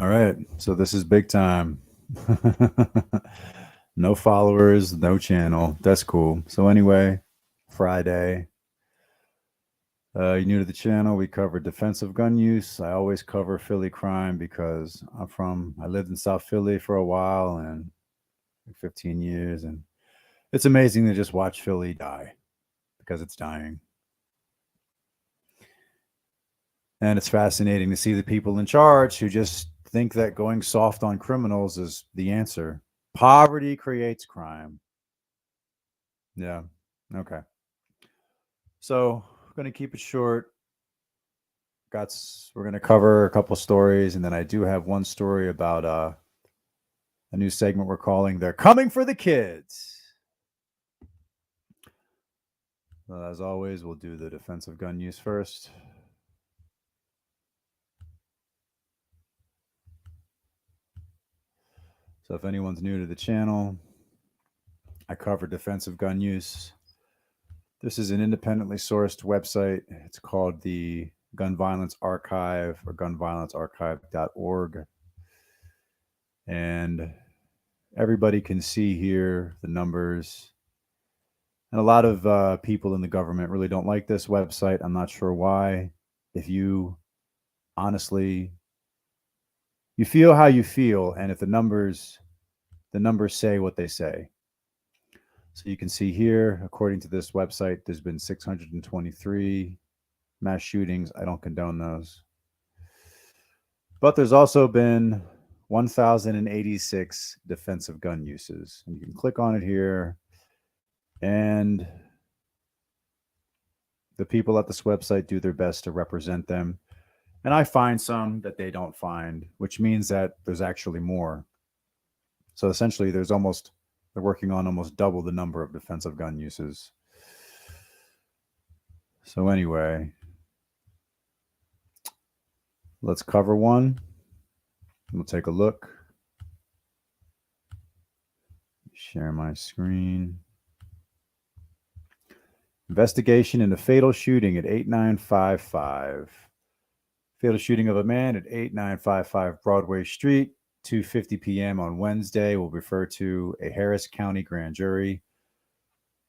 All right. So this is big time. No followers, no channel. That's cool. So anyway, Friday. You're new to the channel. We cover defensive gun use. I always cover Philly crime because I lived in South Philly for a while and 15 years. And it's amazing to just watch Philly die because it's dying. And it's fascinating to see the people in charge who just think that going soft on criminals is the answer. Poverty creates crime. Yeah. Okay. So we're going to keep it short. We're going to cover a couple stories, and then I do have one story about a new segment we're calling "They're Coming for the Kids." As always, we'll do the defensive gun use first. So if anyone's new to the channel, I cover defensive gun use. This is an independently sourced website. It's called the Gun Violence Archive or gunviolencearchive.org. And everybody can see here the numbers. And a lot of people in the government really don't like this website. I'm not sure why. If you honestly, you feel how you feel, and if the numbers say what they say. So you can see here, according to this website, there's been 623 mass shootings. I don't condone those. But there's also been 1,086 defensive gun uses. And you can click on it here. And the people at this website do their best to represent them. And I find some that they don't find, which means that there's actually more. So essentially, they're working on almost double the number of defensive gun uses. So anyway, let's cover one. We'll take a look. Share my screen. Investigation into fatal shooting at 8955. Fatal shooting of a man at 8955 Broadway Street, 2:50 p.m. on Wednesday, will refer to a Harris County grand jury.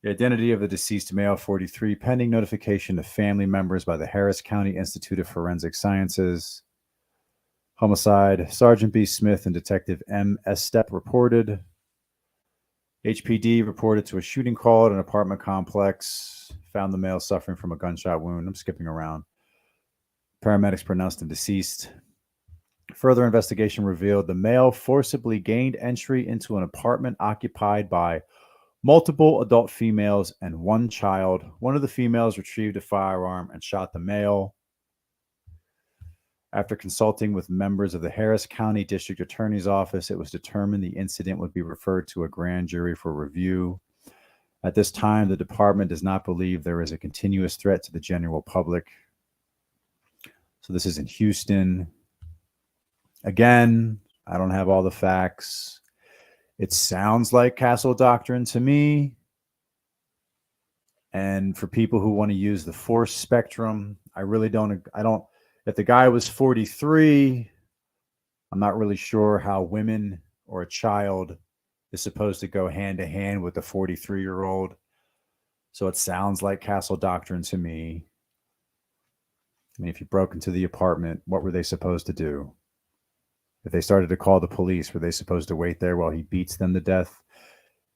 The identity of the deceased male, 43, pending notification to family members by the Harris County Institute of Forensic Sciences. Homicide, Sergeant B. Smith and Detective M. Estep reported. HPD reported to a shooting call at an apartment complex, found the male suffering from a gunshot wound. I'm skipping around. Paramedics pronounced him deceased. Further investigation revealed the male forcibly gained entry into an apartment occupied by multiple adult females and one child. One of the females retrieved a firearm and shot the male. After consulting with members of the Harris County District Attorney's Office, it was determined the incident would be referred to a grand jury for review. At this time, the department does not believe there is a continuous threat to the general public. So this is in Houston. Again, I don't have all the facts. It sounds like Castle Doctrine to me. And for people who want to use the force spectrum, I don't. If the guy was 43, I'm not really sure how women or a child is supposed to go hand to hand with a 43-year-old. So it sounds like Castle Doctrine to me. I mean, if you broke into the apartment, what were they supposed to do? If they started to call the police, were they supposed to wait there while he beats them to death?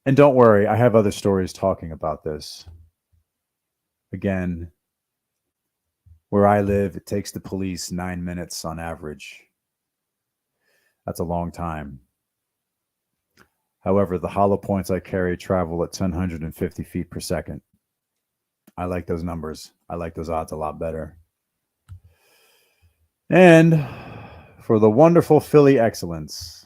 And don't worry, I have other stories talking about this. Again, where I live, it takes the police 9 minutes on average. That's a long time. However, the hollow points I carry travel at 1,050 feet per second. I like those numbers. I like those odds a lot better. And for the wonderful Philly excellence,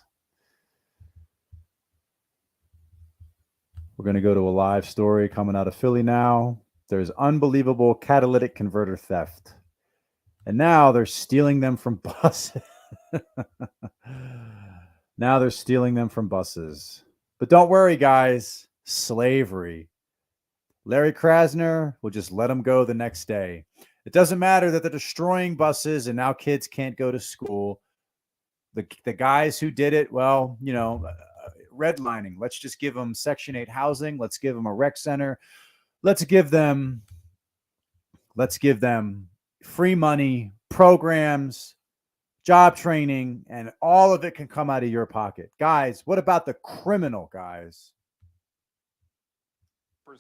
we're going to go to a live story coming out of Philly now. There's unbelievable catalytic converter theft. And now they're stealing them from buses. Now they're stealing them from buses. But don't worry, guys. Slavery. Larry Krasner will just let them go the next day. It doesn't matter that they're destroying buses and now kids can't go to school. The guys who did it, well, redlining. Let's just give them Section 8 housing. Let's give them a rec center. Let's give them free money, programs, job training, and all of it can come out of your pocket. Guys, what about the criminal guys? Wow.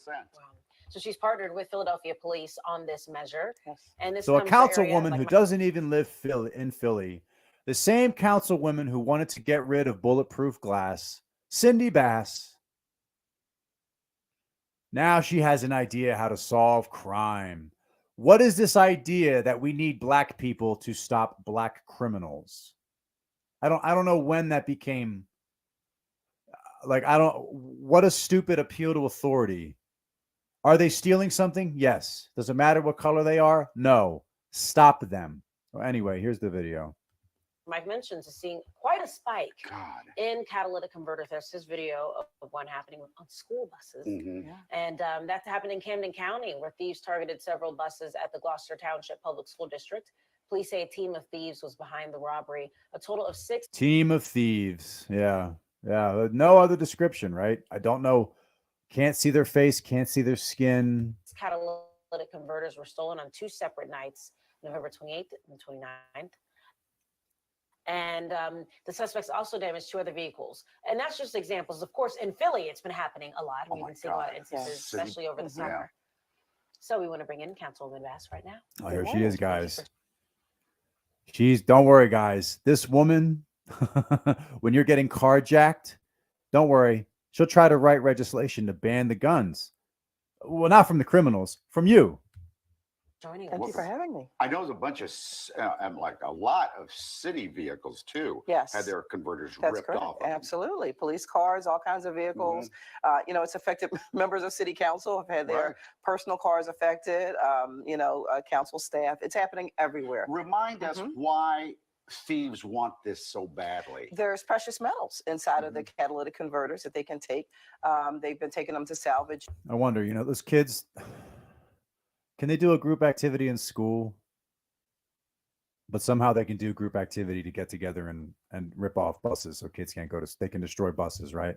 So she's partnered with Philadelphia police on this measure. Yes. And this So a comes to councilwoman areas who like doesn't even live in Philly, the same councilwoman who wanted to get rid of bulletproof glass, Cindy Bass, now she has an idea how to solve crime. What is this idea that we need black people to stop black criminals? I don't know when that became what a stupid appeal to authority. Are they stealing something? Yes. Does it matter what color they are? No. Stop them. Well, anyway, here's the video. Mike mentions, is seeing quite a spike in catalytic converter thefts. This video of one happening on school buses. Mm-hmm. Yeah. And that happened in Camden County, where thieves targeted several buses at the Gloucester Township Public School District. Police say a team of thieves was behind the robbery. A total of 6 team of thieves. Yeah. No other description, right? I don't know. Can't see their face, can't see their skin. Catalytic converters were stolen on 2 separate nights, November 28th and 29th. And the suspects also damaged 2 other vehicles. And that's just examples. Of course, in Philly, it's been happening a lot. We've been seeing a lot of instances, especially over the summer. Yeah. So we want to bring in Councilwoman Bass right now. Oh, here she is, guys. Don't worry, guys. This woman, when you're getting carjacked, don't worry. She'll try to write legislation to ban the guns. Well, not from the criminals, from you. Thank you for having me. I know there's a bunch of, like a lot of city vehicles too. Yes. Had their converters That's ripped correct. off. Of them. Absolutely. Police cars, all kinds of vehicles. It's affected members of city council have had their personal cars affected, council staff. It's happening everywhere. Remind us why thieves want this so badly. There's precious metals inside of the catalytic converters that they can take. They've been taking them to salvage. I wonder, those kids, can they do a group activity in school? But somehow they can do group activity to get together and rip off buses so kids can't they can destroy buses, right?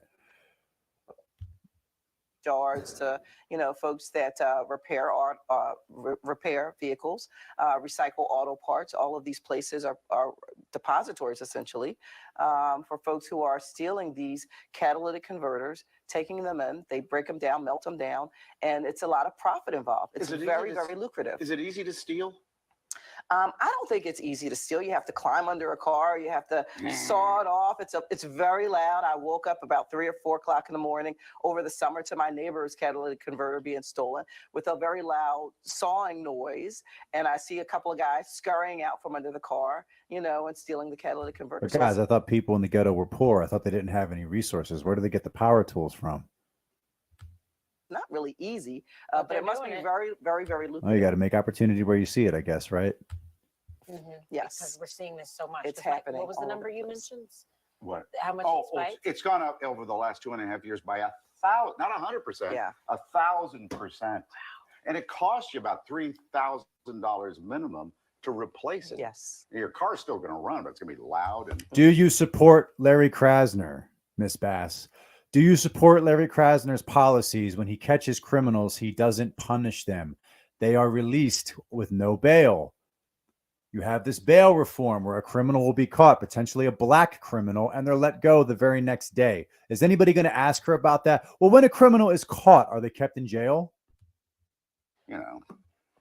Yards to folks that repair vehicles, recycle auto parts. All of these places are depositories essentially for folks who are stealing these catalytic converters, taking them in. They break them down, melt them down, and it's a lot of profit involved. It's very lucrative. Is it easy to steal? I don't think it's easy to steal. You have to climb under a car. You have to saw it off. It's very loud. I woke up about 3 or 4 o'clock in the morning over the summer to my neighbor's catalytic converter being stolen with a very loud sawing noise. And I see a couple of guys scurrying out from under the car, and stealing the catalytic converter. But guys, I thought people in the ghetto were poor. I thought they didn't have any resources. Where do they get the power tools from? Not really easy, but it must be very, very, very lucrative. Oh, you got to make opportunity where you see it, I guess, right? Yes. Because we're seeing this so much. It's happening. What was the number you mentioned? What? How much it's gone up over the last 2.5 years by 1,000, not 100%. Yeah. 1,000%. Wow. And it costs you about $3,000 minimum to replace it. Yes. Your car's still going to run, but it's going to be loud. And do you support Larry Krasner, Miss Bass? Do you support Larry Krasner's policies? When he catches criminals, he doesn't punish them. They are released with no bail. You have this bail reform where a criminal will be caught, potentially a black criminal, and they're let go the very next day. Is anybody going to ask her about that? Well, when a criminal is caught, are they kept in jail?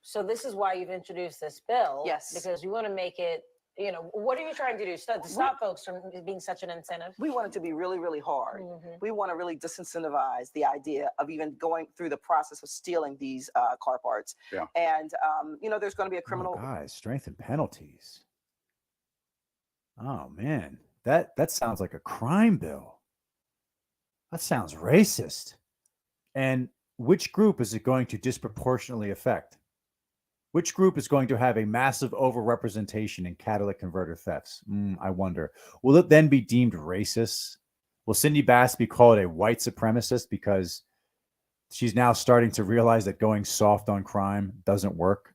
So this is why you've introduced this bill. Yes. Because you want to make it, what are you trying to do? To stop folks from being such an incentive? We want it to be really, really hard. We want to really disincentivize the idea of even going through the process of stealing these car parts. Yeah. And, there's going to be a criminal. Oh, guys, strength and penalties. Oh, man. That sounds like a crime bill. That sounds racist. And which group is it going to disproportionately affect? Which group is going to have a massive overrepresentation in catalytic converter thefts? I wonder. Will it then be deemed racist? Will Cindy Bass be called a white supremacist because she's now starting to realize that going soft on crime doesn't work?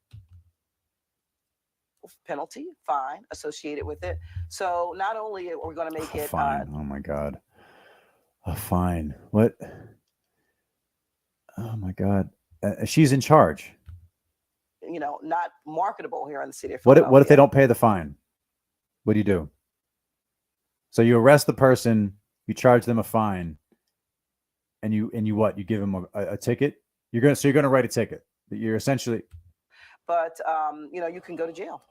penalty, fine associated with it. So not only are we going to make it Fine. Oh my God. A fine. What? Oh my God. She's in charge. not marketable here in the city of What Philadelphia. if they don't pay the fine? What do you do? So you arrest the person, you charge them a fine, and you what? You give them a ticket. You're gonna write a ticket. You're essentially. But you can go to jail.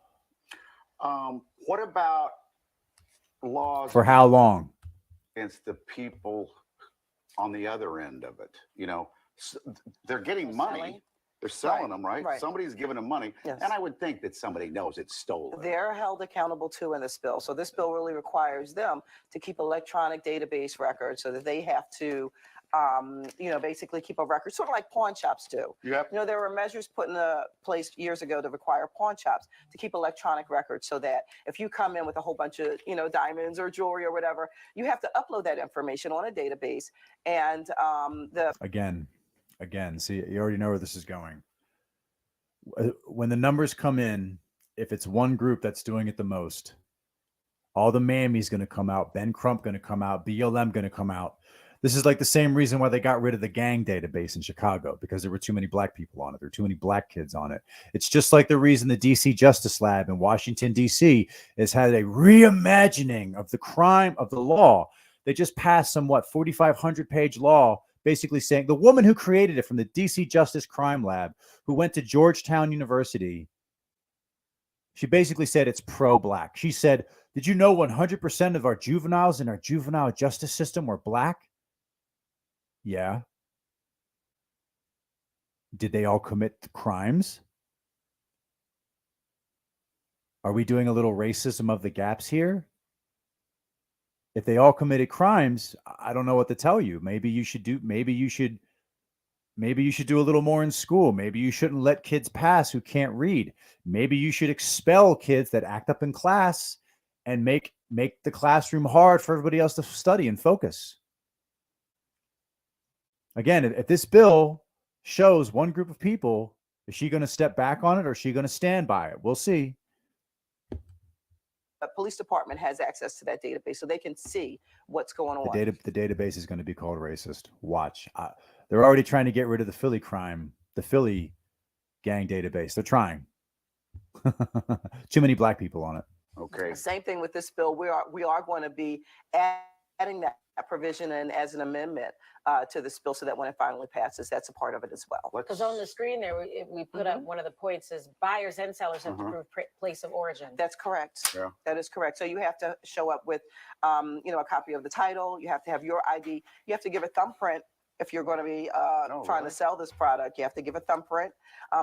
What about laws For how long? against the people on the other end of it? They're getting money. Selling. They're selling Right, them, right? right. Somebody's giving them money. Yes. And I would think that somebody knows it's stolen. They're held accountable too in this bill. So this bill really requires them to keep electronic database records so that they have to, basically keep a record, sort of like pawn shops do. Yep. There were measures put in place years ago to require pawn shops to keep electronic records so that if you come in with a whole bunch of, diamonds or jewelry or whatever, you have to upload that information on a database. And Again, see, you already know where this is going. When the numbers come in, if it's one group that's doing it the most, all the Mammy's going to come out, Ben Crump going to come out, BLM going to come out. This is like the same reason why they got rid of the gang database in Chicago, because there were too many black people on it. There were too many black kids on it. It's just like the reason the DC Justice Lab in Washington, DC has had a reimagining of the crime of the law. They just passed some, 4,500 page law, basically saying the woman who created it from the DC Justice Crime Lab, who went to Georgetown University, she basically said it's pro-black. She said, did you know 100% of our juveniles in our juvenile justice system were black? Yeah. Did they all commit crimes? Are we doing a little racism of the gaps here? If they all committed crimes, I don't know what to tell you. Maybe you should do a little more in school. Maybe you shouldn't let kids pass who can't read. Maybe you should expel kids that act up in class and make the classroom hard for everybody else to study and focus. Again, if this bill shows one group of people, is she going to step back on it or is she going to stand by it? We'll see. The police department has access to that database so they can see what's going on. The database is going to be called racist. Watch. They're already trying to get rid of the Philly gang database. They're trying. Too many black people on it. Okay. Same thing with this bill. We are going to be adding that provision in as an amendment to this bill so that when it finally passes, that's a part of it as well. Because on the screen there, we put up one of the points is buyers and sellers have to prove place of origin. That's correct. Yeah. That is correct. So you have to show up with, a copy of the title. You have to have your ID. You have to give a thumbprint if you're going to be trying to sell this product. You have to give a thumbprint.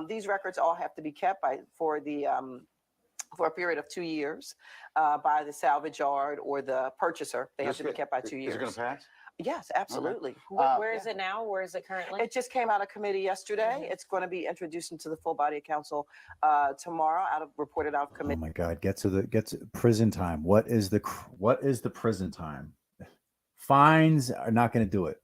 These records all have to be kept for a period of 2 years by the salvage yard or the purchaser. They have to be kept by 2 years. Is it going to pass? Yes, absolutely. Where is it now? Where is it currently? It just came out of committee yesterday. It's going to be introduced into the full body of council tomorrow. Reported out of committee. Oh my God! Get to prison time. What is the prison time? Fines are not going to do it.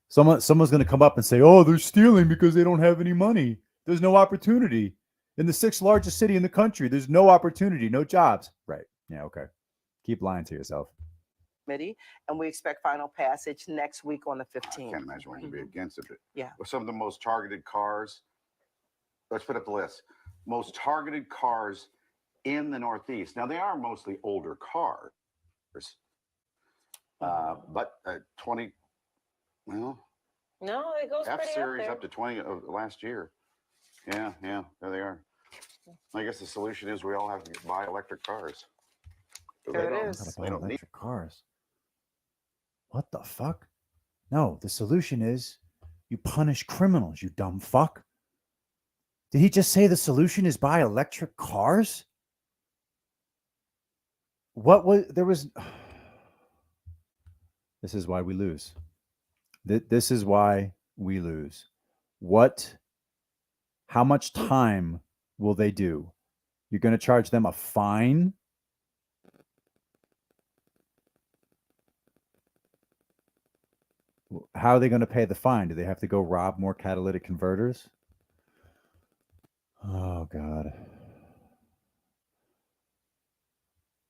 Someone's going to come up and say, "Oh, they're stealing because they don't have any money. There's no opportunity in the 6th largest city in the country. There's no opportunity, no jobs." Right? Yeah. Okay. Keep lying to yourself. Committee, and we expect final passage next week on the 15th. I can't imagine what you'd be against it. Yeah. Some of the most targeted cars. Let's put up the list. Most targeted cars in the Northeast. Now they are mostly older cars, but 20. Well, No, it goes pretty F-Series up up to 20 of last year. Yeah, there they are. I guess the solution is we all have to buy electric cars. There it is. Gotta buy electric cars. What the fuck? No, the solution is you punish criminals, you dumb fuck. Did he just say the solution is buy electric cars? This is why we lose. This is why we lose. How much time will they do? You're going to charge them a fine? How are they going to pay the fine? Do they have to go rob more catalytic converters? Oh God.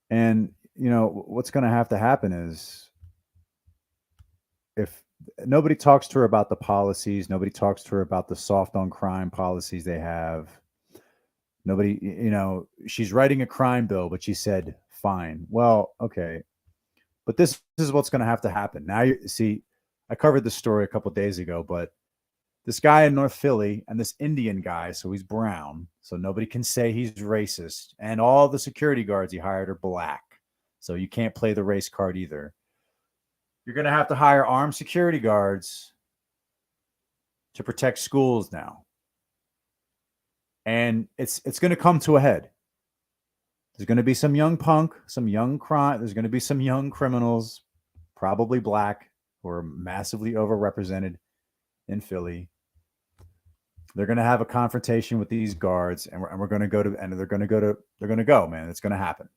And what's going to have to happen is, if nobody talks to her about the policies, nobody talks to her about the soft on crime policies they have. Nobody, she's writing a crime bill, but she said, fine. Well, okay. But this is what's going to have to happen. Now, you see, I covered this story a couple of days ago, but this guy in North Philly and this Indian guy, so he's brown, so nobody can say he's racist. And all the security guards he hired are black. So you can't play the race card either. You're going to have to hire armed security guards to protect schools now. And it's going to come to a head. There's going to be some young punk, some young crime. There's going to be some young criminals, probably black, who are massively overrepresented in Philly. They're going to have a confrontation with these guards, and we're going to go to, and they're going to go, man. It's going to happen.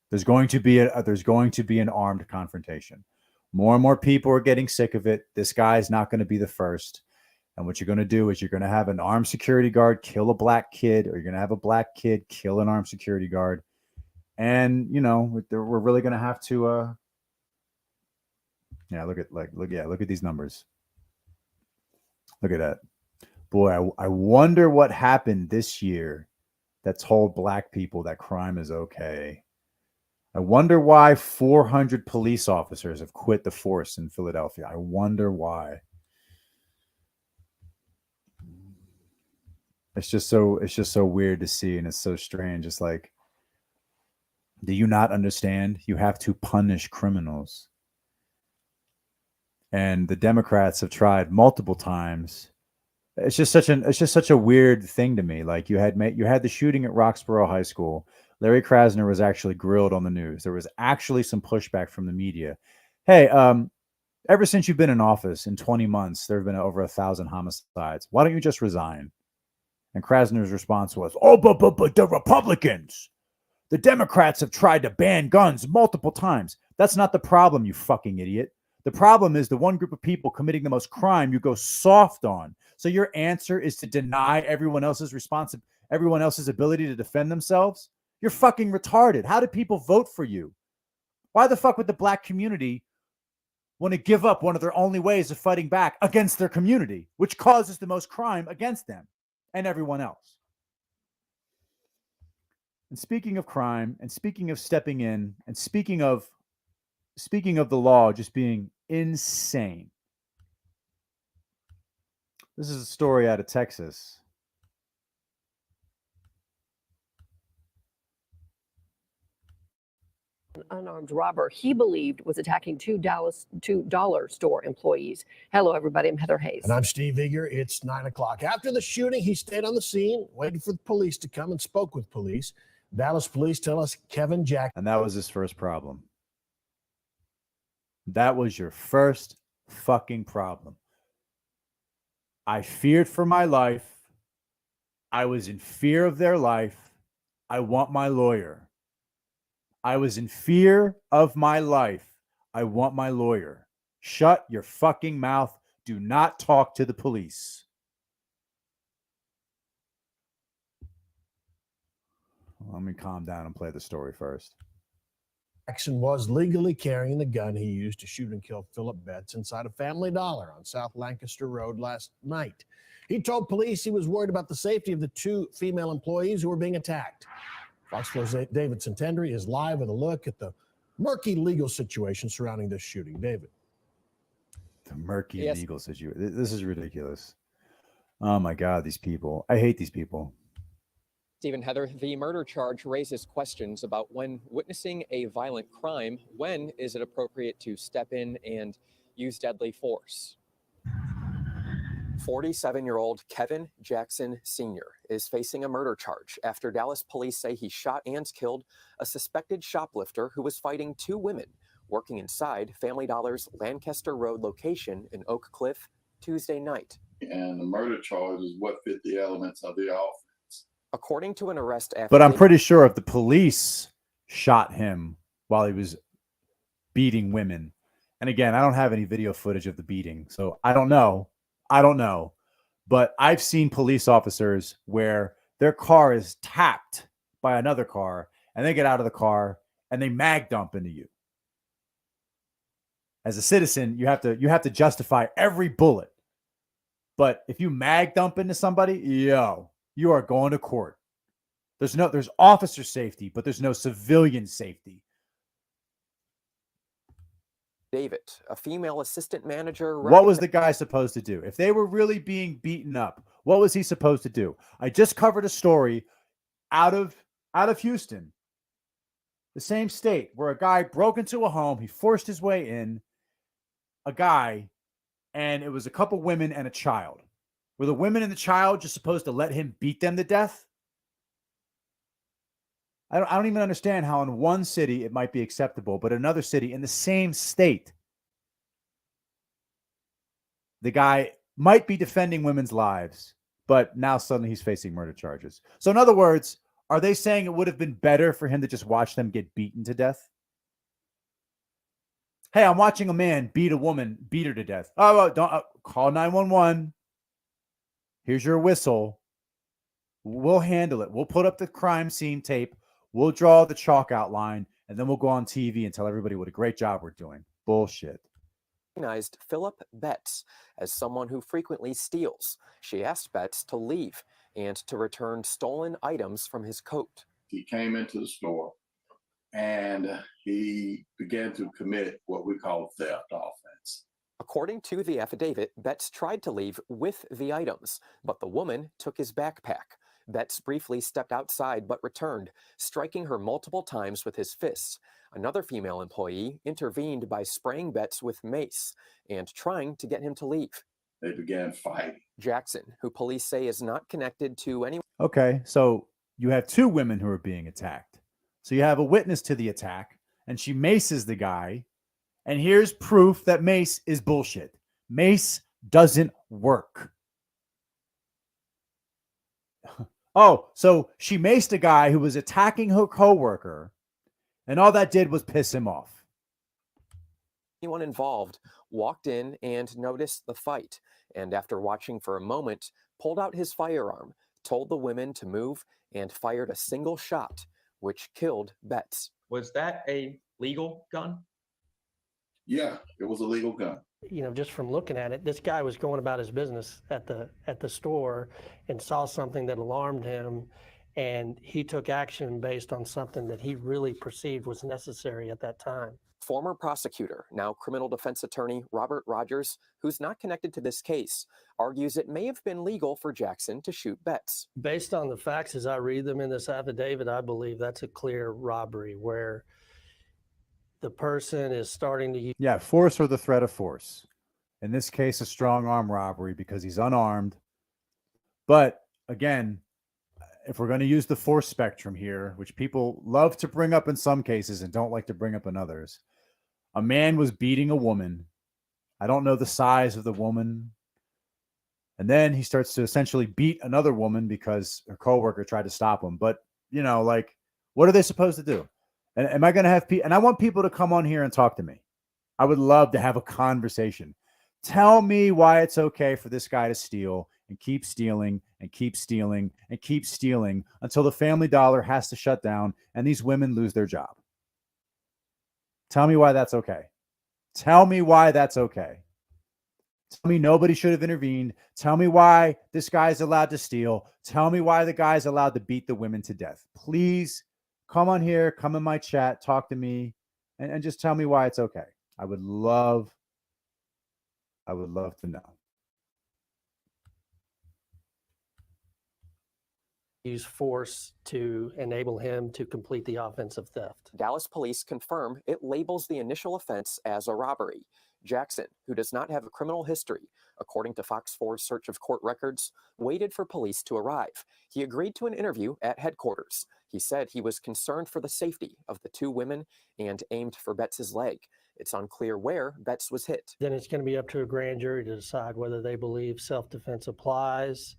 There's going to be an armed confrontation. More and more people are getting sick of it. This guy is not going to be the first. And what you're going to do is you're going to have an armed security guard kill a black kid, or you're going to have a black kid kill an armed security guard. And, we're really going to have to, look at these numbers. Look at that. Boy, I wonder what happened this year that told black people that crime is okay. I wonder why 400 police officers have quit the force in Philadelphia. I wonder why. It's just so weird to see, and it's so strange. It's like, do you not understand? You have to punish criminals. And the Democrats have tried multiple times. It's just such a weird thing to me. Like, you had the shooting at Roxborough High School. Larry Krasner was actually grilled on the news. There was actually some pushback from the media. Hey, ever since you've been in office, in 20 months, there have been over 1,000 homicides. Why don't you just resign? And Krasner's response was, oh, but the Republicans, the Democrats have tried to ban guns multiple times. That's not the problem, you fucking idiot. The problem is the one group of people committing the most crime you go soft on. So your answer is to deny everyone else's ability to defend themselves? You're fucking retarded. How did people vote for you? Why the fuck would the black community want to give up one of their only ways of fighting back against their community, which causes the most crime against them and everyone else? And speaking of crime, and speaking of stepping in, and speaking of the law just being insane, this is a story out of Texas. Unarmed robber he believed was attacking two dollar store employees. Hello, everybody. I'm Heather Hayes. And I'm Steve Eager. It's 9 o'clock. After the shooting, he stayed on the scene, waited for the police to come, and spoke with police. Dallas police tell us Kevin Jackson. And that was his first problem. That was your first fucking problem. I feared for my life. I was in fear of their life. I want my lawyer. I was in fear of my life. I want my lawyer. Shut your fucking mouth. Do not talk to the police. Let me calm down and play the story first. Jackson was legally carrying the gun he used to shoot and kill Philip Betts inside a Family Dollar on South Lancaster Road last night. He told police he was worried about the safety of the two female employees who were being attacked. Fox 4's David Santandri is live with a look at the murky legal situation surrounding this shooting. David. The murky legal situation. This is ridiculous. Oh my God, these people. I hate these people. Stephen, Heather, the murder charge raises questions about when witnessing a violent crime, when is it appropriate to step in and use deadly force? 47-year-old Kevin Jackson Sr. is facing a murder charge after Dallas police say he shot and killed a suspected shoplifter who was fighting two women working inside Family Dollar's Lancaster Road location in Oak Cliff Tuesday night. And the murder charge is what fit the elements of the offense. According to an arrest affidavit. But I'm pretty sure if the police shot him while he was beating women, and again, I don't have any video footage of the beating, so I don't know. But I've seen police officers where their car is tapped by another car, and they get out of the car and they mag dump into you. As a citizen, you have to justify every bullet. But if you mag dump into somebody, yo, you are going to court. There's officer safety, but there's no civilian safety. David, a female assistant manager. What was the guy supposed to do? If they were really being beaten up, what was he supposed to do? I just covered a story out of Houston, the same state, where a guy broke into a home. He forced his way in, a guy, and it was a couple women and a child. Were the women and the child just supposed to let him beat them to death? I don't even understand how in one city it might be acceptable, but another city in the same state, the guy might be defending women's lives, but now suddenly he's facing murder charges. So in other words, are they saying it would have been better for him to just watch them get beaten to death? Hey, I'm watching a man beat a woman, beat her to death. Oh, don't call 911. Here's your whistle. We'll handle it. We'll put up the crime scene tape. We'll draw the chalk outline, and then we'll go on TV and tell everybody what a great job we're doing. Bullshit. Recognized Philip Betts as someone who frequently steals. She asked Betts to leave and to return stolen items from his coat. He came into the store and he began to commit what we call theft offense. According to the affidavit, Betts tried to leave with the items, but the woman took his backpack. Betts briefly stepped outside but returned, striking her multiple times with his fists. Another female employee intervened by spraying Betts with mace and trying to get him to leave. They began fighting. Jackson, who police say is not connected to any. Okay, so you have two women who are being attacked. So you have a witness to the attack, and she maces the guy. And here's proof that mace is bullshit. Mace doesn't work. Oh, so she maced a guy who was attacking her coworker, and all that did was piss him off. Anyone involved walked in and noticed the fight, and after watching for a moment, pulled out his firearm, told the women to move, and fired a single shot, which killed Betts. Was that a legal gun? Yeah, it was a legal gun. You know, just from looking at it, this guy was going about his business at the store and saw something that alarmed him, and he took action based on something that he really perceived was necessary at that time. Former prosecutor, now criminal defense attorney Robert Rogers, who's not connected to this case, argues it may have been legal for Jackson to shoot Betts. Based on the facts as I read them in this affidavit, I believe that's a clear robbery where the person is starting to use. Yeah, force or the threat of force. In this case, a strong arm robbery because he's unarmed. But again, if we're going to use the force spectrum here, which people love to bring up in some cases and don't like to bring up in others, a man was beating a woman. I don't know the size of the woman. And then he starts to essentially beat another woman because her coworker tried to stop him. But, you know, like, what are they supposed to do? And am I going to have people? And I want people to come on here and talk to me. I would love to have a conversation. Tell me why it's okay for this guy to steal and keep stealing and keep stealing and keep stealing until the Family Dollar has to shut down and these women lose their job. Tell me why that's okay. Tell me why that's okay. Tell me nobody should have intervened. Tell me why this guy's allowed to steal. Tell me why the guy's allowed to beat the women to death. Please come on here, come in my chat, talk to me, and just tell me why it's okay. I would love to know. Use force to enable him to complete the offense of theft. Dallas police confirm it labels the initial offense as a robbery. Jackson, who does not have a criminal history, according to Fox 4's search of court records, waited for police to arrive. He agreed to an interview at headquarters. He said he was concerned for the safety of the two women and aimed for Betts' leg. It's unclear where Betts was hit. Then it's going to be up to a grand jury to decide whether they believe self-defense applies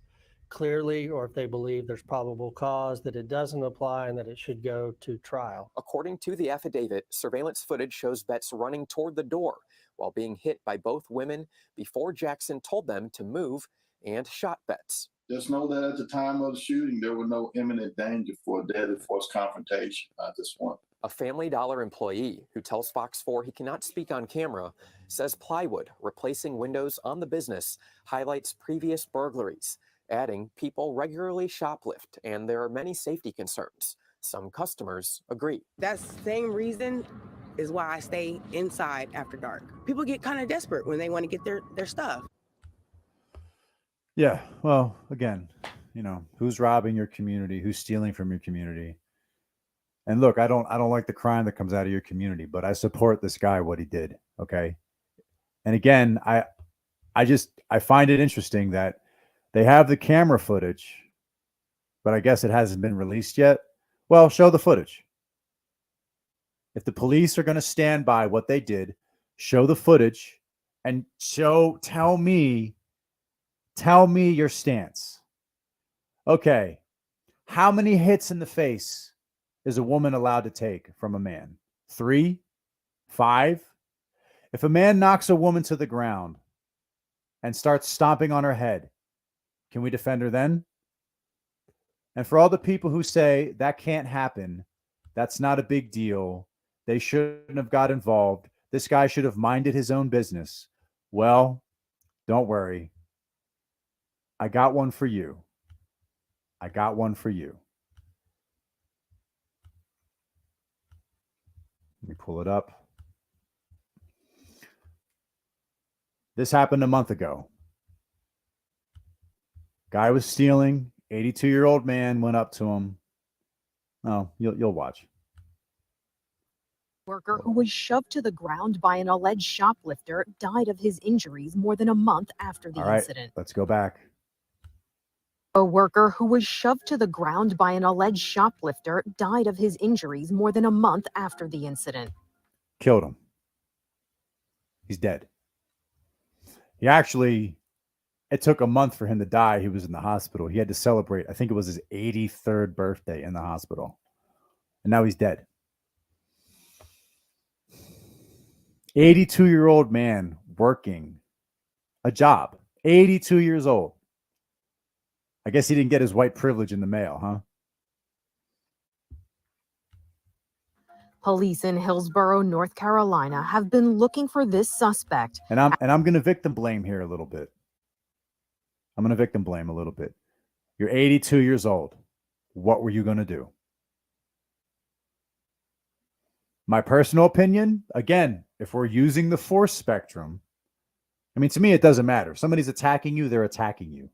clearly or if they believe there's probable cause that it doesn't apply and that it should go to trial. According to the affidavit, surveillance footage shows Betts running toward the door while being hit by both women before Jackson told them to move and shot bets. Just know that at the time of the shooting, there was no imminent danger for a deadly force confrontation. I just want. A Family Dollar employee who tells Fox 4 he cannot speak on camera says plywood replacing windows on the business highlights previous burglaries, adding people regularly shoplift and there are many safety concerns. Some customers agree. That same reason is why I stay inside after dark. People get kind of desperate when they want to get their stuff. Yeah. Well, again, you know, who's robbing your community? Who's stealing from your community? And look, I don't like the crime that comes out of your community, but I support this guy, what he did. Okay. And again, I find it interesting that they have the camera footage, but I guess it hasn't been released yet. Well, show the footage. If the police are going to stand by what they did, show the footage and tell me your stance. Okay. How many hits in the face is a woman allowed to take from a man? 3? 5? If a man knocks a woman to the ground and starts stomping on her head, can we defend her then? And for all the people who say that can't happen, that's not a big deal, they shouldn't have got involved, this guy should have minded his own business. Well, don't worry. I got one for you. I got one for you. Let me pull it up. This happened a month ago. Guy was stealing. 82-year-old man went up to him. Oh, you'll watch. Worker who was shoved to the ground by an alleged shoplifter died of his injuries more than a month after the incident. Let's go back. A worker who was shoved to the ground by an alleged shoplifter died of his injuries more than a month after the incident. Killed him. He's dead. It took a month for him to die. He was in the hospital. He had to celebrate. I think it was his 83rd birthday in the hospital. And now he's dead. 82-year-old man working a job. 82 years old. I guess he didn't get his white privilege in the mail, huh? Police in Hillsborough, North Carolina, have been looking for this suspect. And I'm going to victim blame here a little bit. You're 82 years old. What were you going to do? My personal opinion, again, if we're using the force spectrum, I mean, to me, it doesn't matter. If somebody's attacking you, they're attacking you.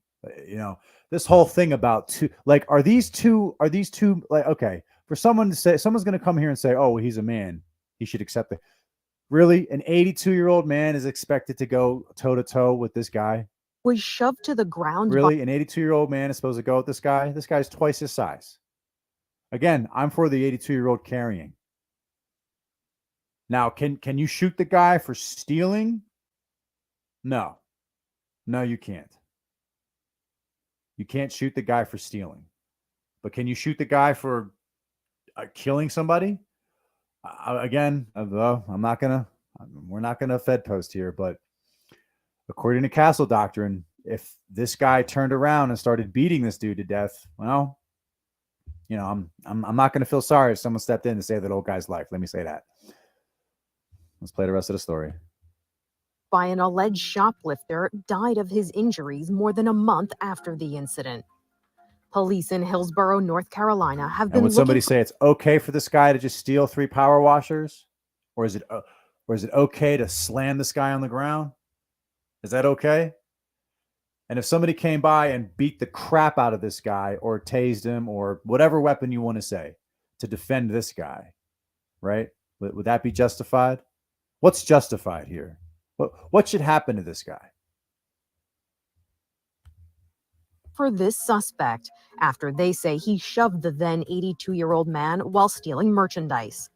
You know, this whole thing about are these two like, okay, for someone to say, someone's going to come here and say, oh, well, he's a man, he should accept it. Really? An 82-year-old man is expected to go toe to toe with this guy? Was shoved to the ground. Really? An 82-year-old man is supposed to go with this guy? This guy's twice his size. Again, I'm for the 82-year-old carrying. Now, can you shoot the guy for stealing? No, you can't. You can't shoot the guy for stealing. But can you shoot the guy for killing somebody? Again, we're not gonna Fed post here, but according to Castle Doctrine, if this guy turned around and started beating this dude to death, well, you know, I'm not gonna feel sorry if someone stepped in to save that old guy's life. Let me say that. Let's play the rest of the story. By an alleged shoplifter died of his injuries more than a month after the incident. Police in Hillsborough, North Carolina have been. And would somebody say it's okay for this guy to just steal 3 power washers, or is it okay to slam this guy on the ground? Is that okay? And if somebody came by and beat the crap out of this guy, or tased him, or whatever weapon you want to say to defend this guy, right? Would that be justified? What's justified here? What should happen to this guy? For this suspect after they say he shoved the then 82-year-old man while stealing merchandise.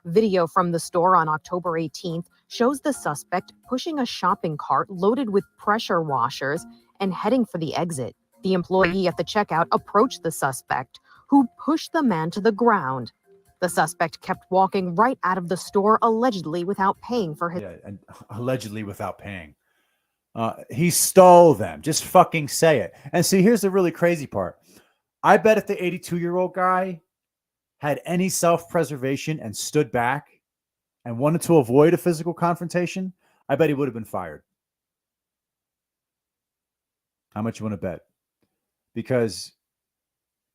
Video from the store on October 18th shows the suspect pushing a shopping cart loaded with pressure washers and heading for the exit. The employee at the checkout approached the suspect, who pushed the man to the ground. The suspect kept walking right out of the store, allegedly without paying for his. Yeah, and allegedly without paying. He stole them. Just fucking say it. And see, here's the really crazy part. I bet if the 82-year-old guy had any self-preservation and stood back and wanted to avoid a physical confrontation, I bet he would have been fired. How much you want to bet? Because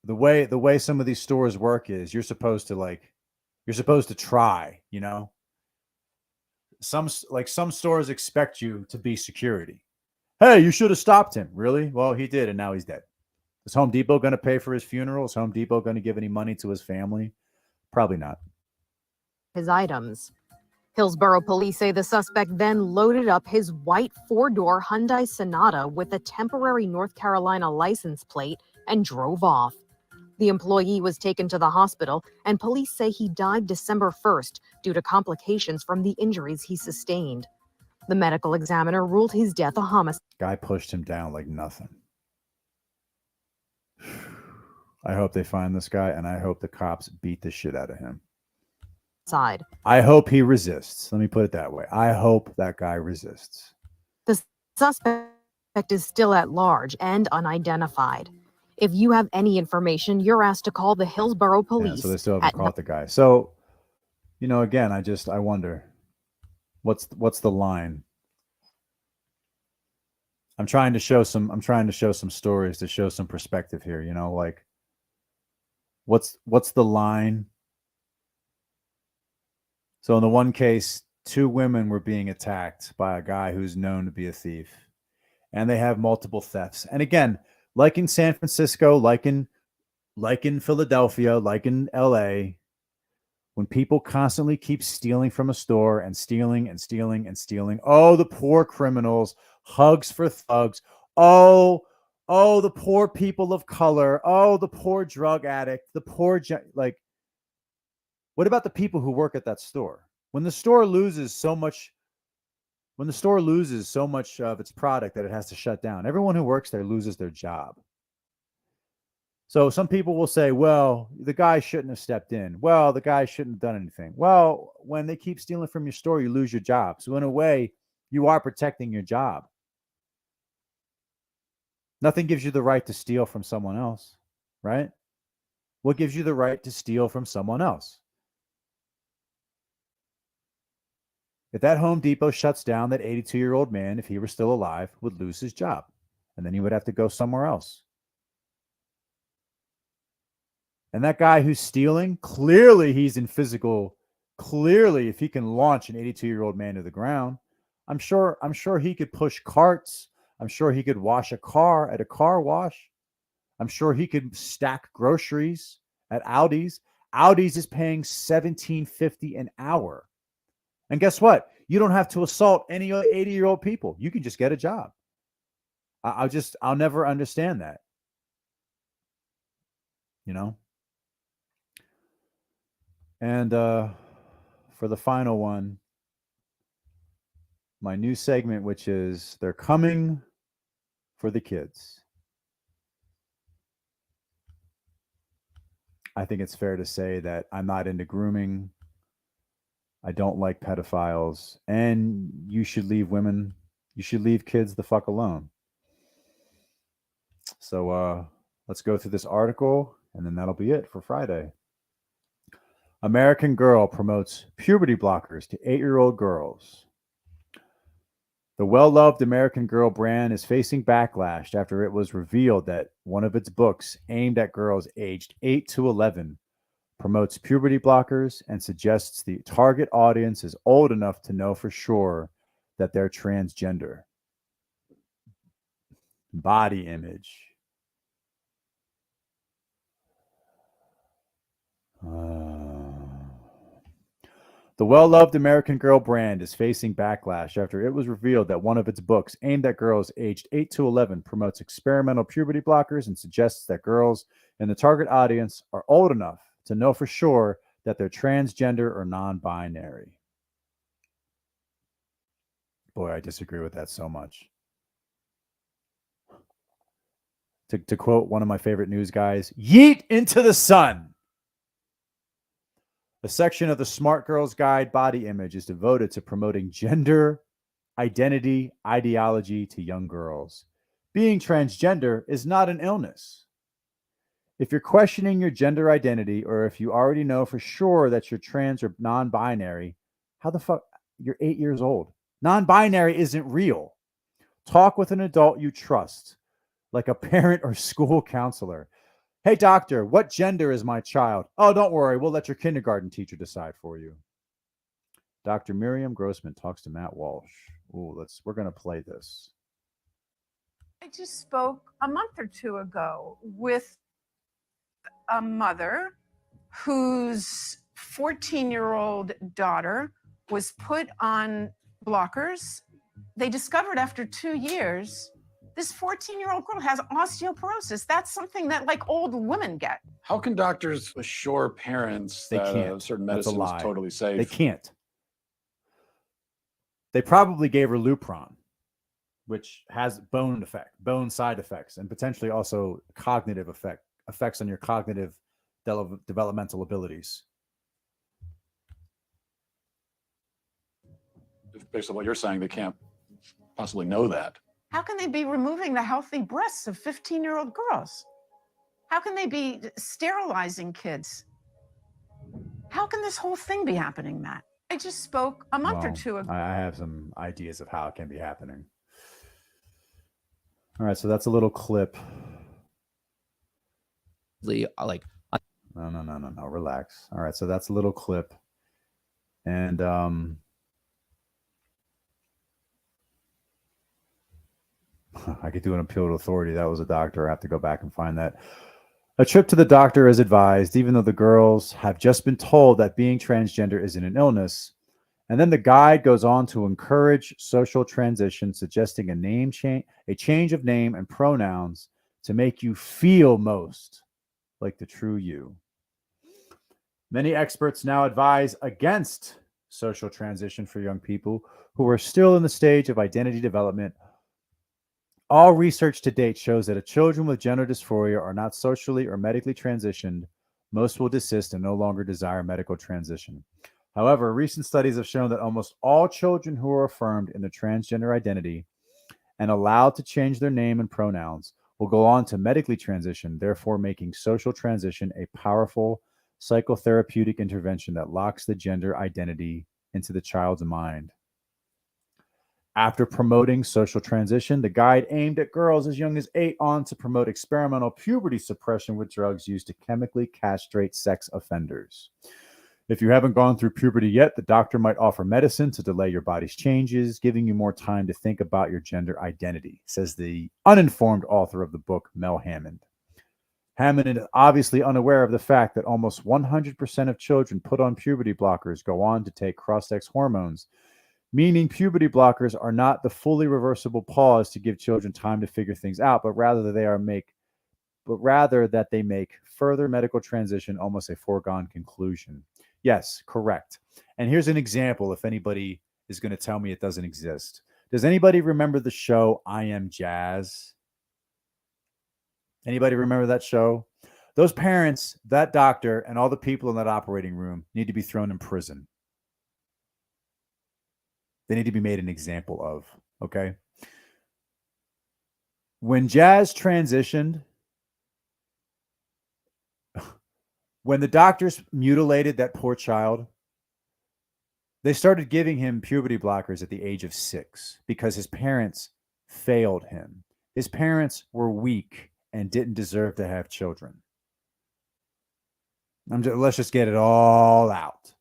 the way some of these stores work is you're supposed to try, you know. Some stores expect you to be security. Hey, you should have stopped him. Really? Well, he did, and now he's dead. Is Home Depot going to pay for his funeral? Is Home Depot going to give any money to his family? Probably not. His items. Hillsborough police say the suspect then loaded up his white four-door Hyundai Sonata with a temporary North Carolina license plate and drove off. The employee was taken to the hospital, and police say he died December 1st due to complications from the injuries he sustained. The medical examiner ruled his death a homicide. Guy pushed him down like nothing. I hope they find this guy, and I hope the cops beat the shit out of him. I hope he resists. Let me put it that way. I hope that guy resists. The suspect is still at large and unidentified. If you have any information, you're asked to call the Hillsborough police. Yeah, so they still haven't caught the guy. So, you know, again, I wonder what's the line. I'm trying to show some stories to show some perspective here, you know, like what's the line? So in the one case, 2 women were being attacked by a guy who's known to be a thief, and they have multiple thefts. And again, like in San Francisco, like in Philadelphia, like in LA, when people constantly keep stealing from a store and stealing and stealing and stealing, oh, the poor criminals, hugs for thugs. Oh, the poor people of color. Oh, the poor drug addict, the poor, what about the people who work at that store? When the store loses so much of its product that it has to shut down, everyone who works there loses their job. So some people will say, well, the guy shouldn't have stepped in. Well, the guy shouldn't have done anything. Well, when they keep stealing from your store, you lose your job. So in a way, you are protecting your job. Nothing gives you the right to steal from someone else, right? What gives you the right to steal from someone else? If that Home Depot shuts down, that 82-year-old man, if he were still alive, would lose his job. And then he would have to go somewhere else. And that guy who's stealing, clearly he's in physical. Clearly, if he can launch an 82-year-old man to the ground, I'm sure he could push carts. I'm sure he could wash a car at a car wash. I'm sure he could stack groceries at Aldi's. Aldi's is paying $17.50 an hour. And guess what? You don't have to assault any 80-year-old people. You can just get a job. I'll never understand that. You know? And for the final one, my new segment, which is they're coming for the kids. I think it's fair to say that I'm not into grooming. I don't like pedophiles, and you should leave kids the fuck alone. So let's go through this article, and then that'll be it for Friday. American Girl promotes puberty blockers to 8-year-old girls. The well-loved American Girl brand is facing backlash after it was revealed that one of its books aimed at girls aged 8 to 11 promotes puberty blockers and suggests the target audience is old enough to know for sure that they're transgender. Body image. The well-loved American Girl brand is facing backlash after it was revealed that one of its books aimed at girls aged 8 to 11 promotes experimental puberty blockers and suggests that girls in the target audience are old enough to know for sure that they're transgender or non-binary. Boy, I disagree with that so much. To quote one of my favorite news guys, yeet into the sun. A section of the Smart Girls Guide body image is devoted to promoting gender identity ideology to young girls. Being transgender is not an illness. If you're questioning your gender identity, or if you already know for sure that you're trans or non binary, how the fuck? You're 8 years old. Non binary isn't real. Talk with an adult you trust, like a parent or school counselor. Hey, doctor, what gender is my child? Oh, don't worry. We'll let your kindergarten teacher decide for you. Dr. Miriam Grossman talks to Matt Walsh. Ooh, we're going to play this. I just spoke a month or two ago with a mother whose 14-year-old daughter was put on blockers. They discovered after 2 years, this 14-year-old girl has osteoporosis. That's something that like old women get. How can doctors assure parents They that can't. a certain That's a medicine is lie. totally safe? They can't. They probably gave her Lupron, which has bone side effects, and potentially also cognitive effects on your cognitive developmental abilities. Based on what you're saying, they can't possibly know that. How can they be removing the healthy breasts of 15-year-old girls? How can they be sterilizing kids? How can this whole thing be happening, Matt? I just spoke a month or two ago. I have some ideas of how it can be happening. All right, so that's a little clip. Like, No, relax. All right, so that's a little clip. And I could do an appeal to authority. That was a doctor. I have to go back and find that. A trip to the doctor is advised, even though the girls have just been told that being transgender isn't an illness. And then the guide goes on to encourage social transition, suggesting a change of name and pronouns to make you feel most like the true you. Many experts now advise against social transition for young people who are still in the stage of identity development. All research to date shows that if children with gender dysphoria are not socially or medically transitioned, most will desist and no longer desire medical transition. However, recent studies have shown that almost all children who are affirmed in their transgender identity and allowed to change their name and pronouns will go on to medically transition, therefore making social transition a powerful psychotherapeutic intervention that locks the gender identity into the child's mind. After promoting social transition, the guide aimed at girls as young as 8 on to promote experimental puberty suppression with drugs used to chemically castrate sex offenders. If you haven't gone through puberty yet, the doctor might offer medicine to delay your body's changes, giving you more time to think about your gender identity, says the uninformed author of the book, Mel Hammond. Hammond is obviously unaware of the fact that almost 100% of children put on puberty blockers go on to take cross-sex hormones, meaning puberty blockers are not the fully reversible pause to give children time to figure things out, but rather that they make further medical transition almost a foregone conclusion. Yes, correct. And here's an example if anybody is going to tell me it doesn't exist. Does anybody remember the show I Am Jazz? Anybody remember that show? Those parents, that doctor, and all the people in that operating room need to be thrown in prison. They need to be made an example of, okay? When Jazz transitioned, when the doctors mutilated that poor child, they started giving him puberty blockers at the age of 6 because his parents failed him. His parents were weak and didn't deserve to have children. Let's just get it all out.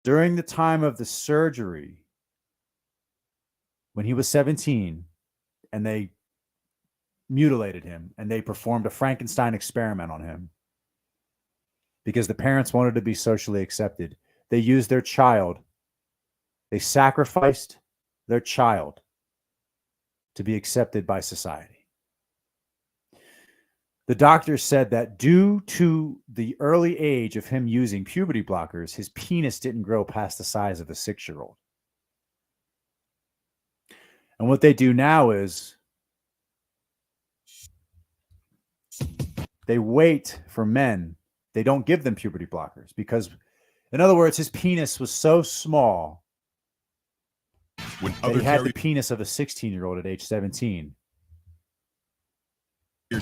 During the time of the surgery, when he was 17, and they mutilated him, and they performed a Frankenstein experiment on him because the parents wanted to be socially accepted, they used their child. They sacrificed their child to be accepted by society. The doctor said that due to the early age of him using puberty blockers, his penis didn't grow past the size of a 6-year-old. And what they do now is they wait for men. They don't give them puberty blockers because In other words, his penis was so small When that other he had the carriers penis of a 16-year-old at age 17.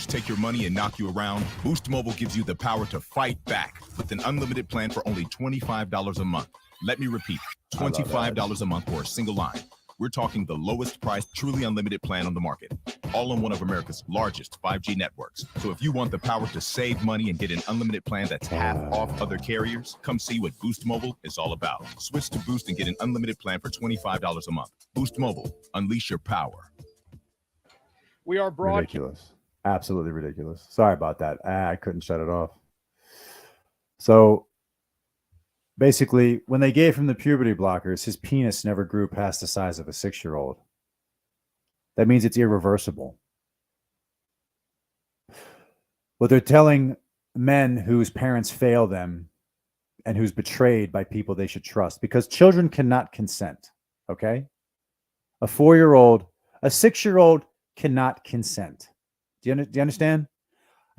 take your money and knock you around, Boost Mobile gives you the power to fight back with an unlimited plan for only $25 a month. Let me repeat, $25 a month for a single line. We're talking the lowest priced, truly unlimited plan on the market, all on one of America's largest 5G networks. So if you want the power to save money and get an unlimited plan that's half off other carriers, come see what Boost Mobile is all about. Switch to Boost and get an unlimited plan for $25 a month. Boost Mobile, unleash your power. We are Ridiculous. Absolutely ridiculous. Sorry about that. I couldn't shut it off. So basically, when they gave him the puberty blockers, his penis never grew past the size of a 6-year-old. That means it's irreversible. What they're telling men whose parents fail them and who's betrayed by people they should trust, because children cannot consent, okay? A 4-year-old, a 6-year-old cannot consent. Do you understand?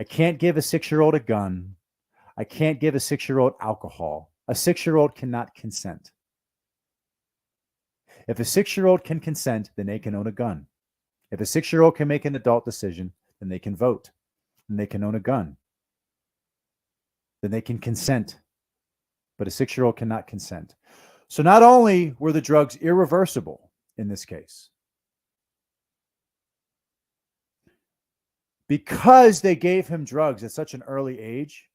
I can't give a 6-year-old a gun. I can't give a 6-year-old alcohol. A 6-year-old cannot consent. If a 6-year-old can consent, then they can own a gun. If a 6-year-old can make an adult decision, then they can vote. Then they can own a gun. Then they can consent. But a 6-year-old cannot consent. So not only were the drugs irreversible in this case, because they gave him drugs at such an early age,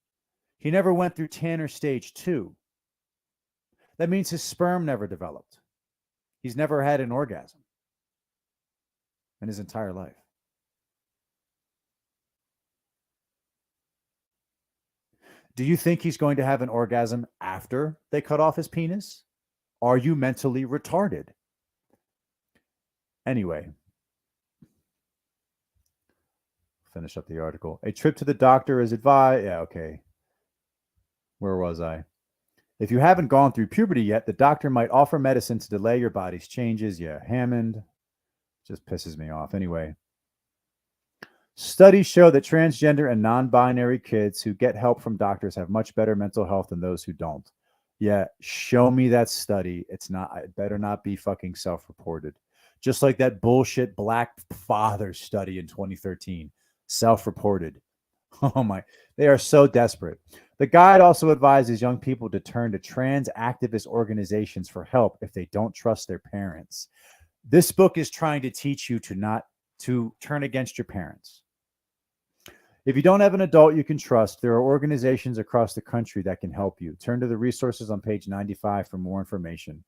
he never went through Tanner stage 2. That means his sperm never developed. He's never had an orgasm in his entire life. Do you think he's going to have an orgasm after they cut off his penis? Are you mentally retarded? Anyway, finish up the article. A trip to the doctor is advised. Yeah, okay. Where was I? If you haven't gone through puberty yet, the doctor might offer medicine to delay your body's changes. Yeah, Hammond just pisses me off. Anyway, studies show that transgender and non-binary kids who get help from doctors have much better mental health than those who don't. Yeah, show me that study. It's not. It better not be fucking self-reported. Just like that bullshit Black father study in 2013. Self-reported. Oh my, they are so desperate. The guide also advises young people to turn to trans activist organizations for help if they don't trust their parents. This book is trying to teach you to turn against your parents. If you don't have an adult you can trust, there are organizations across the country that can help you. Turn to the resources on page 95 for more information.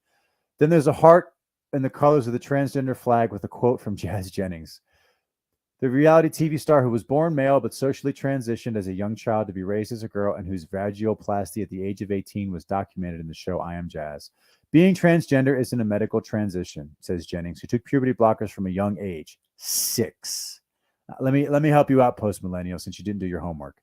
Then there's a heart in the colors of the transgender flag with a quote from Jazz Jennings. The reality TV star who was born male but socially transitioned as a young child to be raised as a girl and whose vaginoplasty at the age of 18 was documented in the show I Am Jazz. Being transgender isn't a medical transition, says Jennings, who took puberty blockers from a young age, 6. Let me help you out, post-millennial, since you didn't do your homework.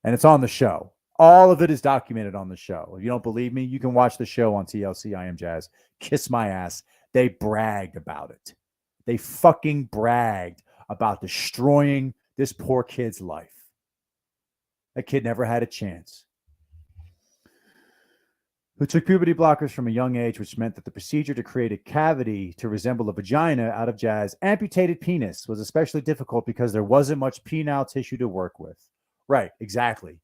And it's on the show. All of it is documented on the show. If you don't believe me, you can watch the show on TLC I Am Jazz. Kiss my ass. They bragged about it. They fucking bragged about destroying this poor kid's life. That kid never had a chance. Who took puberty blockers from a young age, which meant that the procedure to create a cavity to resemble a vagina out of Jazz amputated penis was especially difficult because there wasn't much penile tissue to work with. Right, exactly.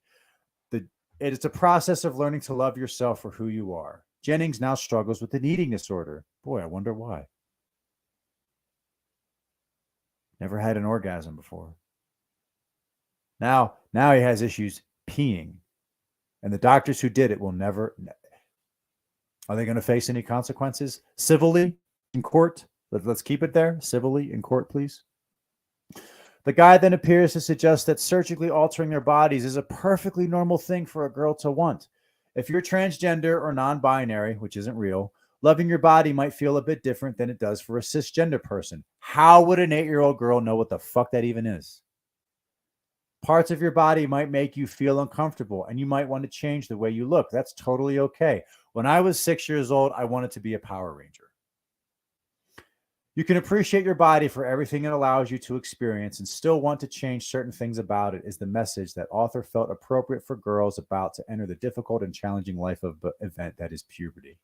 It's a process of learning to love yourself for who you are. Jennings now struggles with an eating disorder. Boy, I wonder why. Never had an orgasm before. Now he has issues peeing. And the doctors who did it will never. Are they going to face any consequences? Civilly in court? Let's keep it there. Civilly in court, please. The guy then appears to suggest that surgically altering their bodies is a perfectly normal thing for a girl to want. If you're transgender or non-binary, which isn't real, loving your body might feel a bit different than it does for a cisgender person. How would an 8-year-old girl know what the fuck that even is? Parts of your body might make you feel uncomfortable, and you might want to change the way you look. That's totally okay. When I was 6 years old, I wanted to be a Power Ranger. You can appreciate your body for everything it allows you to experience and still want to change certain things about it is the message that author felt appropriate for girls about to enter the difficult and challenging life of event that is puberty.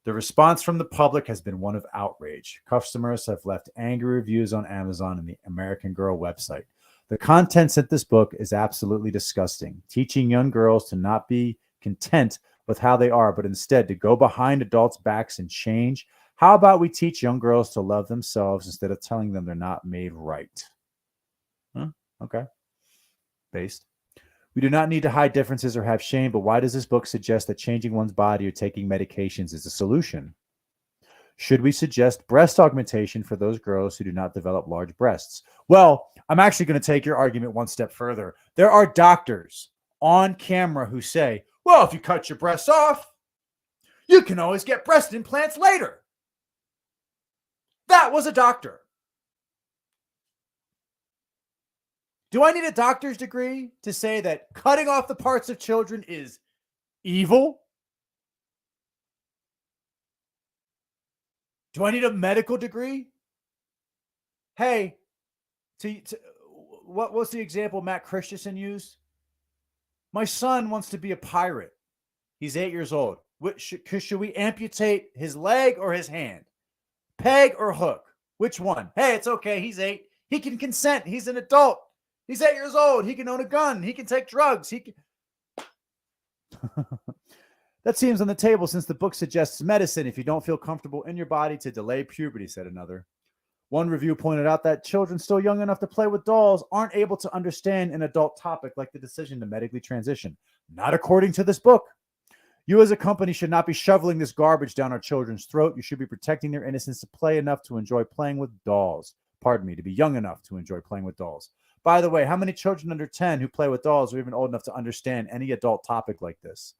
The response from the public has been one of outrage. Customers have left angry reviews on Amazon and the American Girl website. The contents of this book is absolutely disgusting, teaching young girls to not be content with how they are, but instead to go behind adults' backs and change. How about we teach young girls to love themselves instead of telling them they're not made right? Huh? Okay. Based. We do not need to hide differences or have shame, but why does this book suggest that changing one's body or taking medications is a solution? Should we suggest breast augmentation for those girls who do not develop large breasts? Well, I'm actually going to take your argument one step further. There are doctors on camera who say, well, if you cut your breasts off, you can always get breast implants later. That was a doctor. Do I need a doctor's degree to say that cutting off the parts of children is evil? Do I need a medical degree? Hey, what's the example Matt Christensen used? My son wants to be a pirate. He's 8 years old. Should we amputate his leg or his hand? Peg or hook? Which one? Hey, it's okay. He's 8. He can consent. He's an adult. He's 8 years old. He can own a gun. He can take drugs. He can. That seems on the table since the book suggests medicine if you don't feel comfortable in your body to delay puberty, said another. One review pointed out that children still young enough to play with dolls aren't able to understand an adult topic like the decision to medically transition. Not according to this book. You as a company should not be shoveling this garbage down our children's throat. You should be protecting their innocence to play enough to enjoy playing with dolls. Pardon me, to be young enough to enjoy playing with dolls. By the way, how many children under 10 who play with dolls are even old enough to understand any adult topic like this?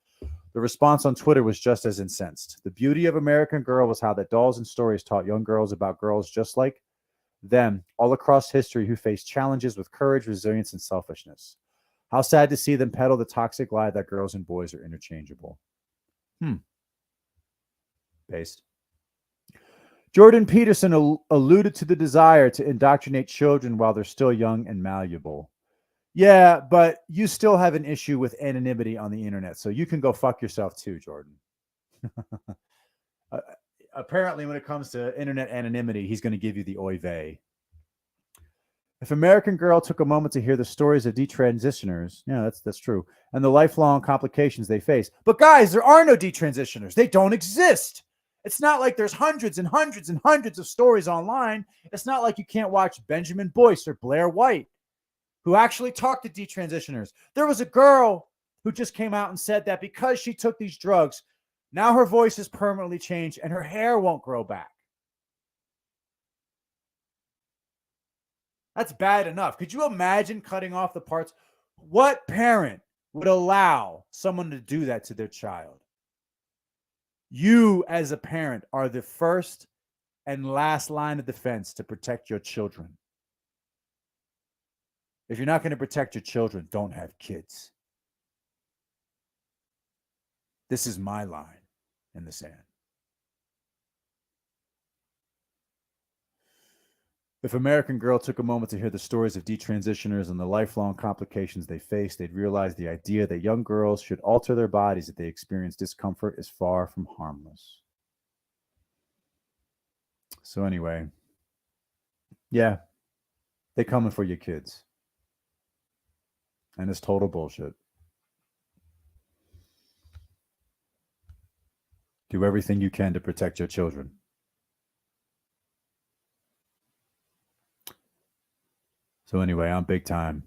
The response on Twitter was just as incensed. The beauty of American Girl was how that dolls and stories taught young girls about girls just like them all across history who faced challenges with courage, resilience, and selfishness. How sad to see them peddle the toxic lie that girls and boys are interchangeable. Based. Jordan Peterson alluded to the desire to indoctrinate children while they're still young and malleable. Yeah, but you still have an issue with anonymity on the internet, so you can go fuck yourself too, Jordan. Apparently, when it comes to internet anonymity, he's going to give you the oy vey. If American Girl took a moment to hear the stories of detransitioners, yeah, that's true, and the lifelong complications they face. But guys, there are no detransitioners. They don't exist. It's not like there's hundreds and hundreds and hundreds of stories online. It's not like you can't watch Benjamin Boyce or Blair White, who actually talked to detransitioners. There was a girl who just came out and said that because she took these drugs, now her voice is permanently changed and her hair won't grow back. That's bad enough. Could you imagine cutting off the parts? What parent would allow someone to do that to their child? You, as a parent, are the first and last line of defense to protect your children. If you're not going to protect your children, don't have kids. This is my line in the sand. If American Girl took a moment to hear the stories of detransitioners and the lifelong complications they face, they'd realize the idea that young girls should alter their bodies if they experience discomfort is far from harmless. So anyway, yeah, they coming for your kids. And it's total bullshit. Do everything you can to protect your children. So anyway, I'm big time.